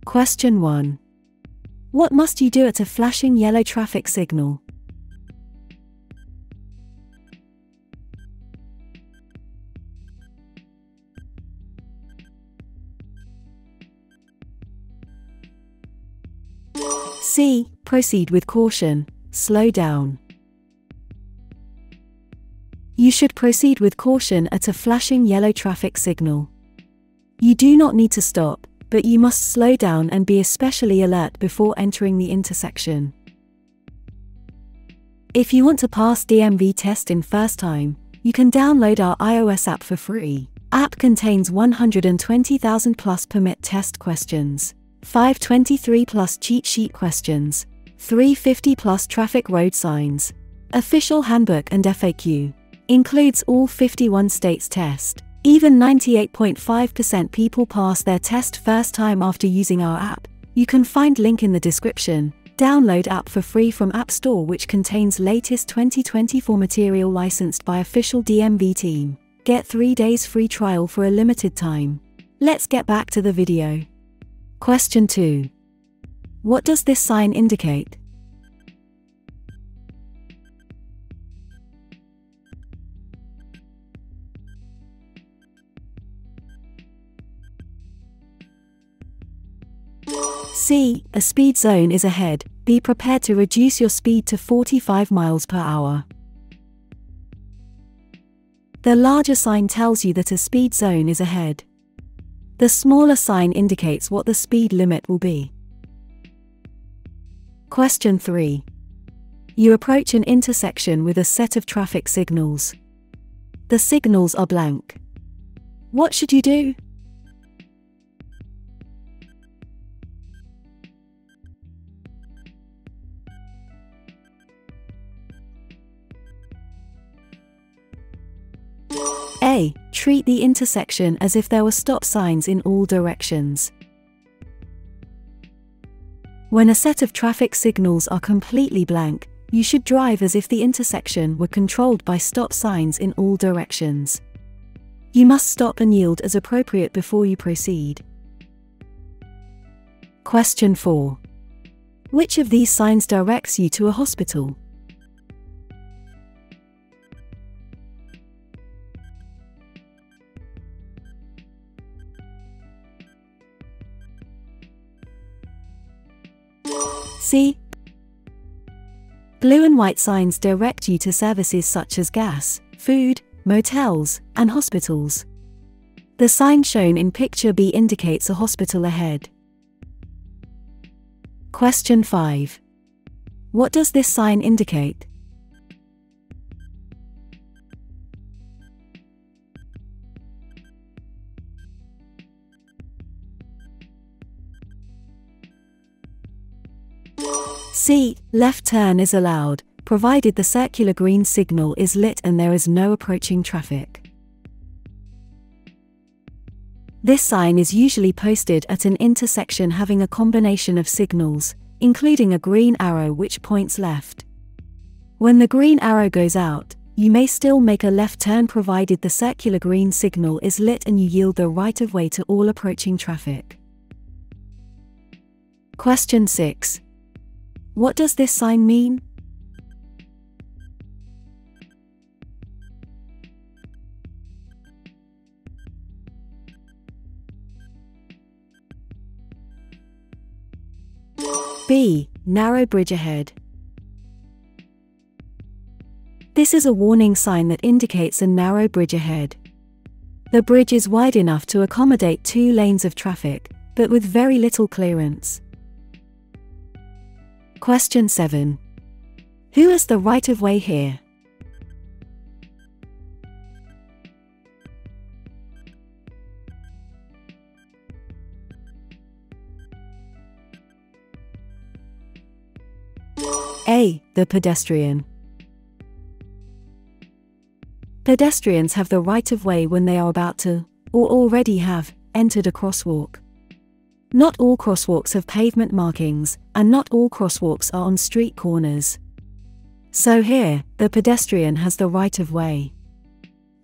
Question 1. What must you do at a flashing yellow traffic signal? C. Proceed with caution, slow down. You should proceed with caution at a flashing yellow traffic signal. You do not need to stop, but you must slow down and be especially alert before entering the intersection. If you want to pass DMV test in first time, you can download our iOS app for free. App contains 120,000 plus permit test questions, 523 plus cheat sheet questions, 350 plus traffic road signs, official handbook and FAQ. Includes all 51 states test. Even 98.5% people pass their test first time after using our app. You can find link in the description. Download app for free from App Store, which contains latest 2024 material licensed by official DMV team. Get 3 days free trial for a limited time. Let's get back to the video. Question 2. What does this sign indicate? C. A speed zone is ahead. Be prepared to reduce your speed to 45 miles per hour. The larger sign tells you that a speed zone is ahead. The smaller sign indicates what the speed limit will be. Question 3. You approach an intersection with a set of traffic signals. The signals are blank. What should you do? A. Treat the intersection as if there were stop signs in all directions. When a set of traffic signals are completely blank, you should drive as if the intersection were controlled by stop signs in all directions. You must stop and yield as appropriate before you proceed. Question 4. Which of these signs directs you to a hospital? C. Blue and white signs direct you to services such as gas, food, motels, and hospitals. The sign shown in picture B indicates a hospital ahead. Question 5. What does this sign indicate? C. Left turn is allowed, provided the circular green signal is lit and there is no approaching traffic. This sign is usually posted at an intersection having a combination of signals, including a green arrow which points left. When the green arrow goes out, you may still make a left turn provided the circular green signal is lit and you yield the right of way to all approaching traffic. Question 6. What does this sign mean? B. Narrow bridge ahead. This is a warning sign that indicates a narrow bridge ahead. The bridge is wide enough to accommodate 2 lanes of traffic, but with very little clearance. Question 7. Who has the right of way here? A. The pedestrian. Pedestrians have the right of way when they are about to, or already have, entered a crosswalk. Not all crosswalks have pavement markings, and not all crosswalks are on street corners. So here, the pedestrian has the right of way.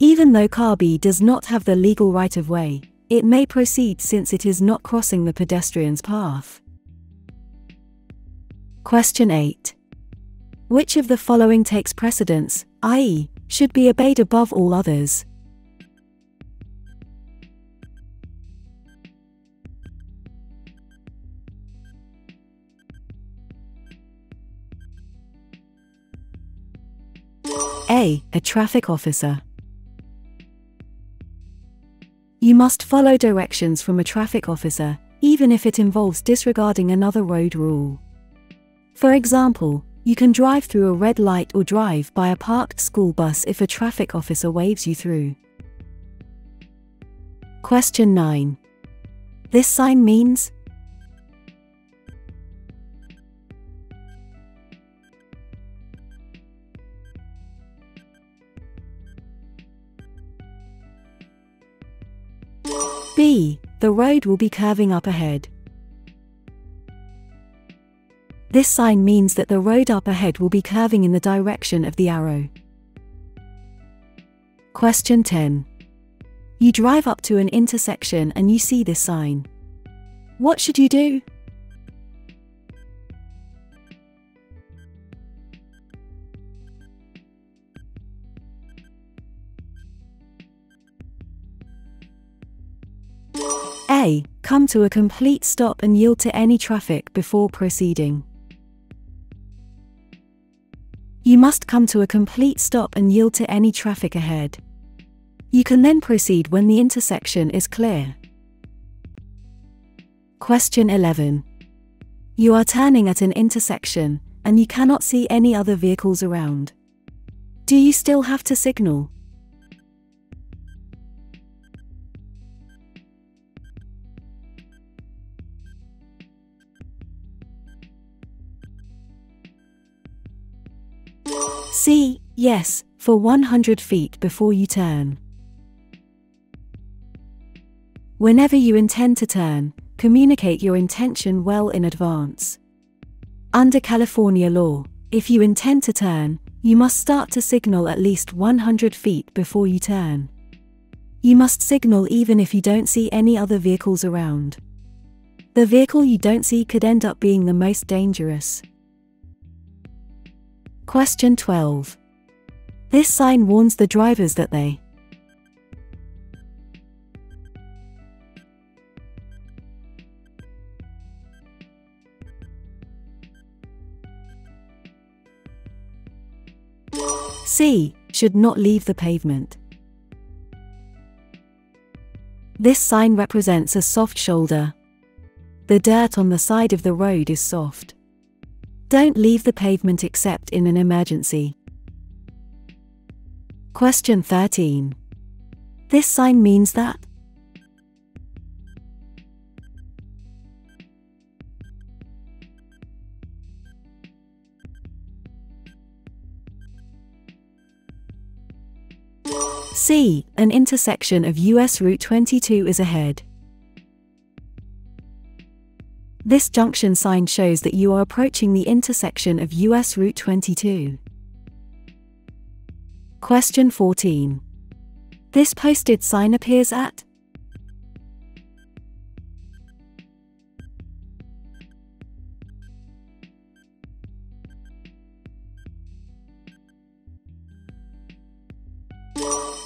Even though car B does not have the legal right of way, It may proceed since it is not crossing the pedestrian's path. Question 8. Which of the following takes precedence, i.e., should be obeyed above all others? A. A traffic officer. You must follow directions from a traffic officer, even if it involves disregarding another road rule. For example, you can drive through a red light or drive by a parked school bus if a traffic officer waves you through. Question 9. This sign means? B. The road will be curving up ahead. This sign means that the road up ahead will be curving in the direction of the arrow. Question 10. You drive up to an intersection and you see this sign. What should you do? A. Come to a complete stop and yield to any traffic before proceeding. You must come to a complete stop and yield to any traffic ahead. You can then proceed when the intersection is clear. Question 11. You are turning at an intersection, and you cannot see any other vehicles around. Do you still have to signal? C. Yes, for 100 feet before you turn. Whenever you intend to turn, communicate your intention well in advance. Under California law, if you intend to turn, you must start to signal at least 100 feet before you turn. You must signal even if you don't see any other vehicles around. The vehicle you don't see could end up being the most dangerous. Question 12. This sign warns the drivers that they C. Should not leave the pavement. This sign represents a soft shoulder. The dirt on the side of the road is soft. Don't leave the pavement except in an emergency. Question 13. This sign means that C. An intersection of US Route 22 is ahead. This junction sign shows that you are approaching the intersection of US Route 22. Question 14. This posted sign appears at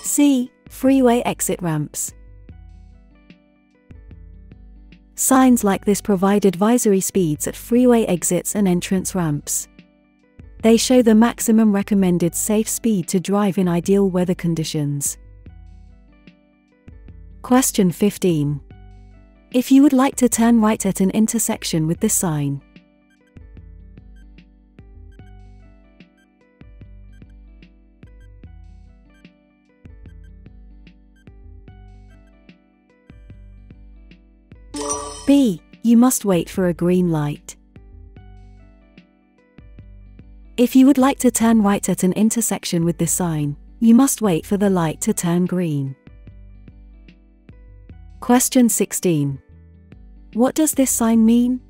C. Freeway exit ramps. Signs like this provide advisory speeds at freeway exits and entrance ramps. They show the maximum recommended safe speed to drive in ideal weather conditions. Question 15. If you would like to turn right at an intersection with this sign, B. You must wait for a green light. If you would like to turn right at an intersection with this sign, you must wait for the light to turn green. Question 16. What does this sign mean?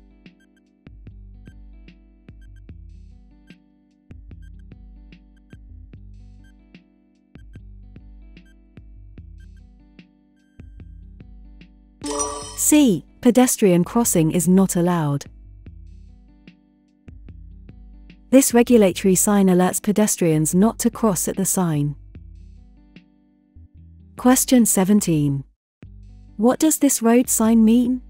C. Pedestrian crossing is not allowed. This regulatory sign alerts pedestrians not to cross at the sign. Question 17. What does this road sign mean?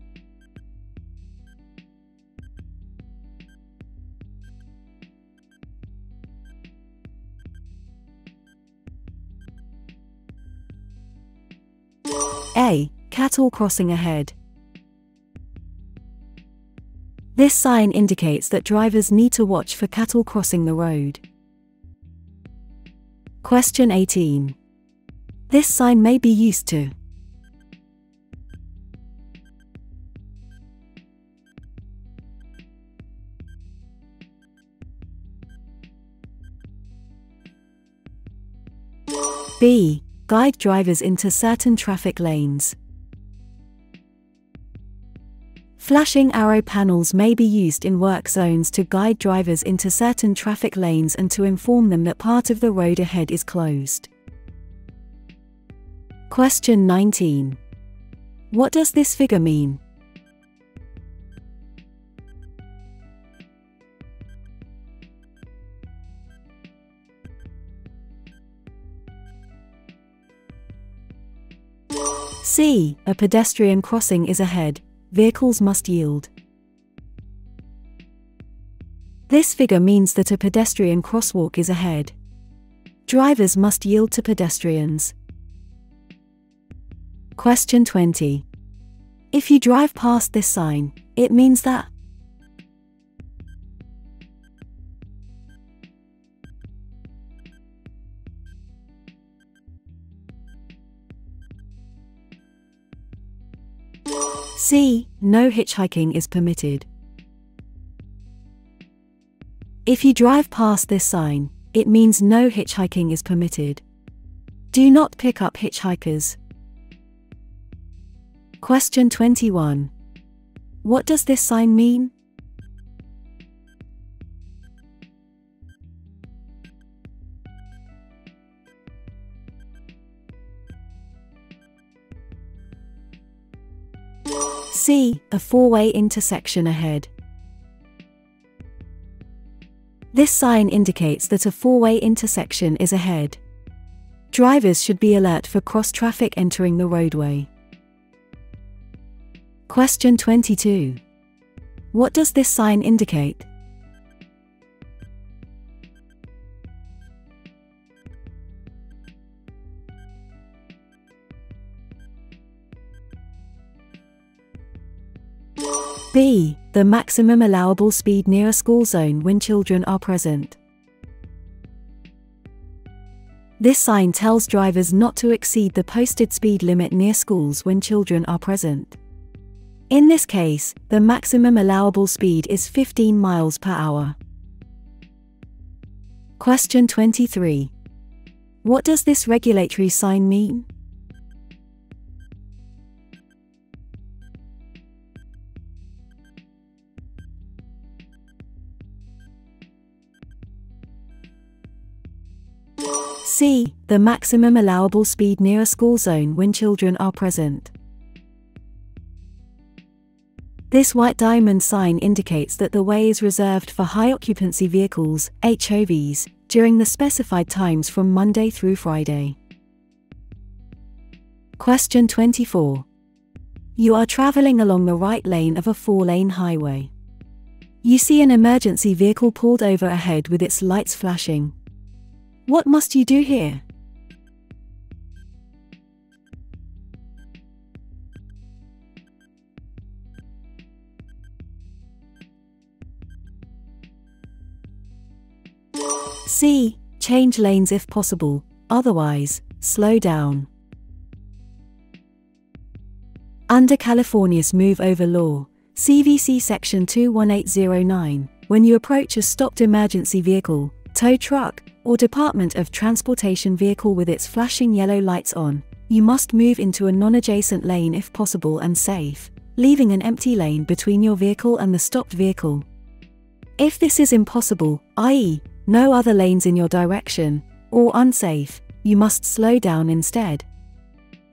A. Cattle crossing ahead. This sign indicates that drivers need to watch for cattle crossing the road. Question 18. This sign may be used to B. Guide drivers into certain traffic lanes. Flashing arrow panels may be used in work zones to guide drivers into certain traffic lanes and to inform them that part of the road ahead is closed. Question 19. What does this figure mean? C. A pedestrian crossing is ahead. Vehicles must yield. This figure means that a pedestrian crosswalk is ahead. Drivers must yield to pedestrians. Question 20. If you drive past this sign, it means that C. No hitchhiking is permitted. If you drive past this sign, it means no hitchhiking is permitted. Do not pick up hitchhikers. Question 21. What does this sign mean? C. A four-way intersection ahead. This sign indicates that a four-way intersection is ahead. Drivers should be alert for cross-traffic entering the roadway. Question 22. What does this sign indicate? B. The maximum allowable speed near a school zone when children are present. This sign tells drivers not to exceed the posted speed limit near schools when children are present. In this case, the maximum allowable speed is 15 miles per hour. Question 23. What does this regulatory sign mean? C. The maximum allowable speed near a school zone when children are present. This white diamond sign indicates that the way is reserved for high-occupancy vehicles, HOVs, during the specified times from Monday through Friday. Question 24. You are traveling along the right lane of a four-lane highway. You see an emergency vehicle pulled over ahead with its lights flashing. What must you do here? C. Change lanes if possible, otherwise, slow down. Under California's Move Over Law, CVC Section 21809, when you approach a stopped emergency vehicle, tow truck, or Department of Transportation vehicle with its flashing yellow lights on, you must move into a non-adjacent lane if possible and safe, leaving an empty lane between your vehicle and the stopped vehicle. If this is impossible, i.e., no other lanes in your direction, or unsafe, you must slow down instead.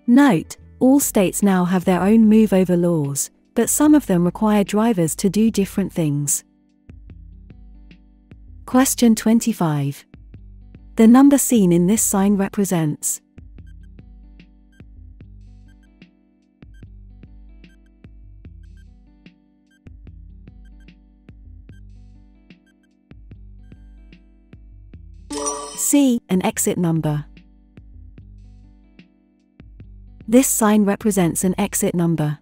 Note, All states now have their own move-over laws, but some of them require drivers to do different things. Question 25. The number seen in this sign represents C. An exit number. This sign represents an exit number.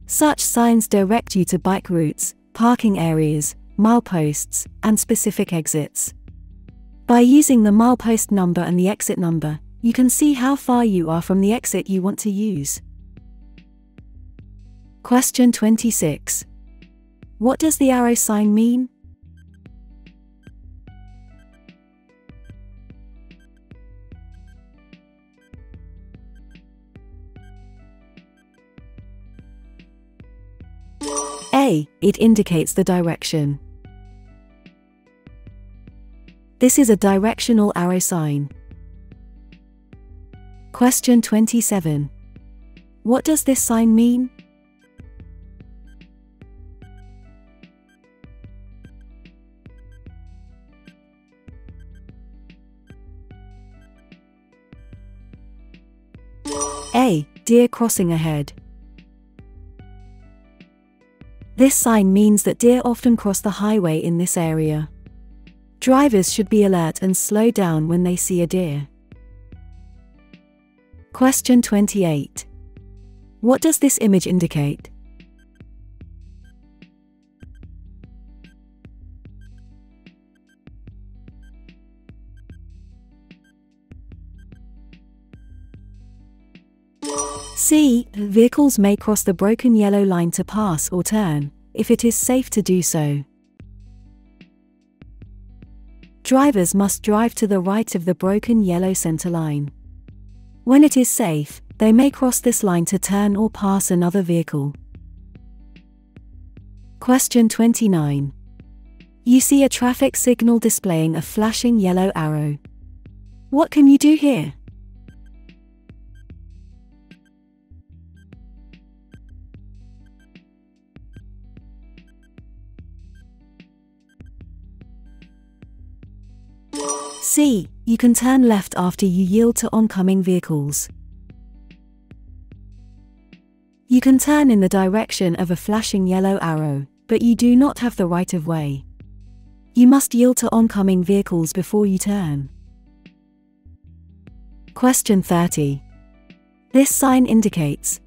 Such signs direct you to bike routes, parking areas, mileposts, and specific exits. By using the milepost number and the exit number, you can see how far you are from the exit you want to use. Question 26. What does the arrow sign mean? A. It indicates the direction. This is a directional arrow sign. Question 27. What does this sign mean? A. Deer crossing ahead. This sign means that deer often cross the highway in this area. Drivers should be alert and slow down when they see a deer. Question 28. What does this image indicate? C. Vehicles may cross the broken yellow line to pass or turn, if it is safe to do so. Drivers must drive to the right of the broken yellow center line. When it is safe, they may cross this line to turn or pass another vehicle. Question 29. You see a traffic signal displaying a flashing yellow arrow. What can you do here? C. You can turn left after you yield to oncoming vehicles. You can turn in the direction of a flashing yellow arrow, but you do not have the right of way. You must yield to oncoming vehicles before you turn. Question 30. This sign indicates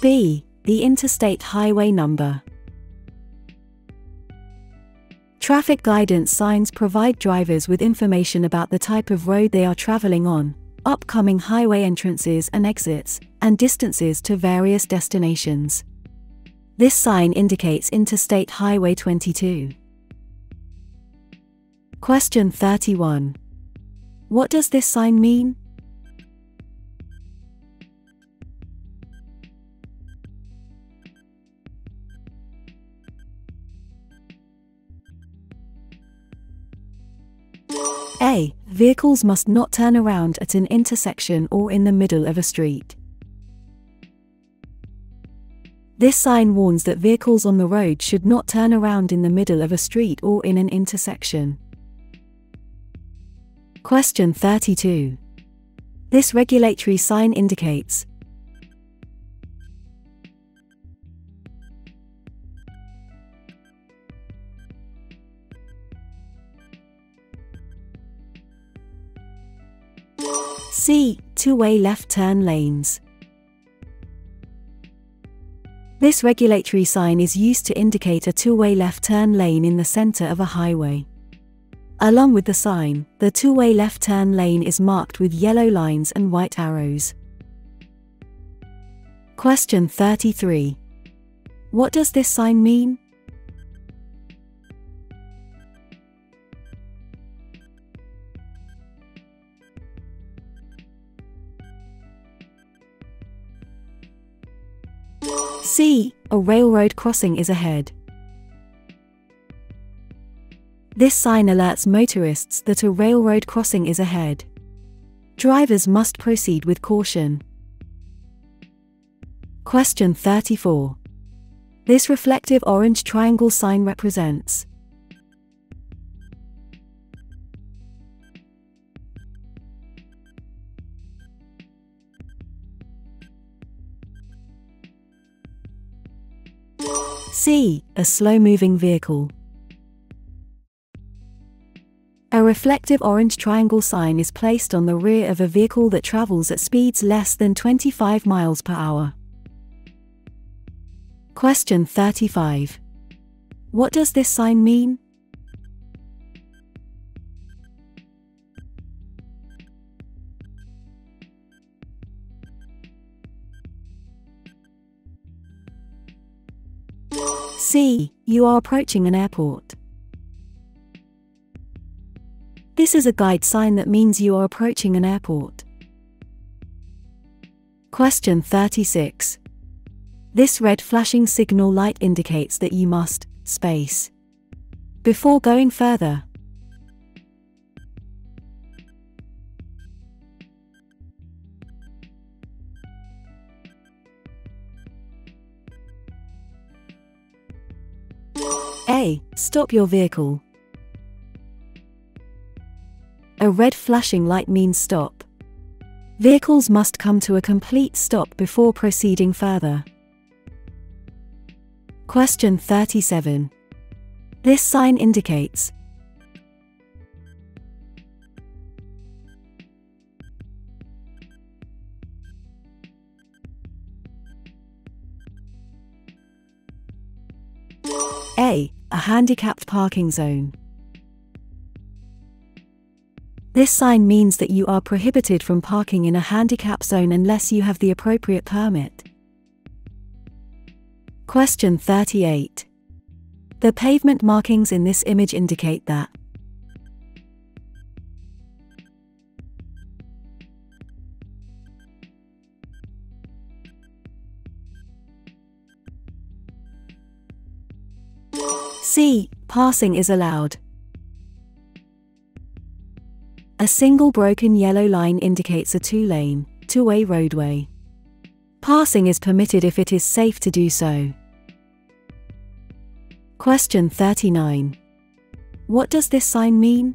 B. The interstate highway number. Traffic guidance signs provide drivers with information about the type of road they are traveling on, upcoming highway entrances and exits, and distances to various destinations. This sign indicates Interstate Highway 22. Question 31. What does this sign mean? A. Vehicles must not turn around at an intersection or in the middle of a street. This sign warns that vehicles on the road should not turn around in the middle of a street or in an intersection. Question 32. This regulatory sign indicates C. Two-way left turn lanes. This regulatory sign is used to indicate a two-way left turn lane in the center of a highway. Along with the sign, the two-way left turn lane is marked with yellow lines and white arrows. Question 33. What does this sign mean? C. A railroad crossing is ahead. This sign alerts motorists that a railroad crossing is ahead. Drivers must proceed with caution. Question 34. This reflective orange triangle sign represents. C. A slow-moving vehicle. A reflective orange triangle sign is placed on the rear of a vehicle that travels at speeds less than 25 miles per hour. Question 35. What does this sign mean? C. You are approaching an airport. This is a guide sign that means you are approaching an airport. Question 36. This red flashing signal light indicates that you must space before going further. A. Stop your vehicle. A red flashing light means stop. Vehicles must come to a complete stop before proceeding further. Question 37. This sign indicates. A. A handicapped parking zone. This sign means that you are prohibited from parking in a handicap zone unless you have the appropriate permit. Question 38. The pavement markings in this image indicate that. C. Passing is allowed. A single broken yellow line indicates a two-lane, two-way roadway. Passing is permitted if it is safe to do so. Question 39. What does this sign mean?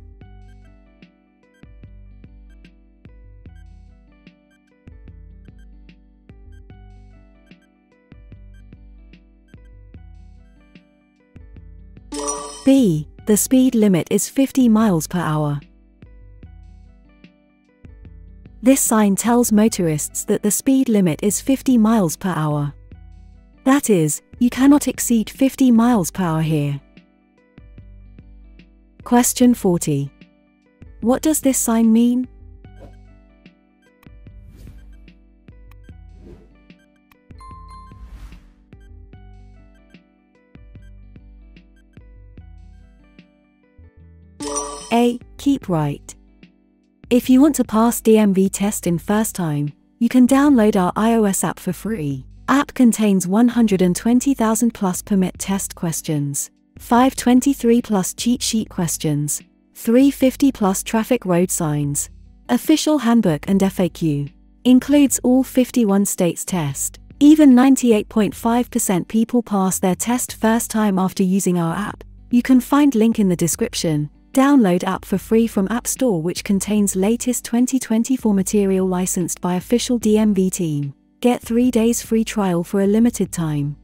B. The speed limit is 50 miles per hour. This sign tells motorists that the speed limit is 50 miles per hour. That is, you cannot exceed 50 miles per hour here. Question 40. What does this sign mean? A. Keep right. If you want to pass DMV test in first time, you can download our iOS app for free. App contains 120,000 plus permit test questions, 523 plus cheat sheet questions, 350 plus traffic road signs, official handbook and FAQ. Includes all 51 states test. Even 98.5% people pass their test first time after using our app. You can find link in the description. Download app for free from App Store, which contains latest 2024 material licensed by official DMV team. Get 3 days free trial for a limited time.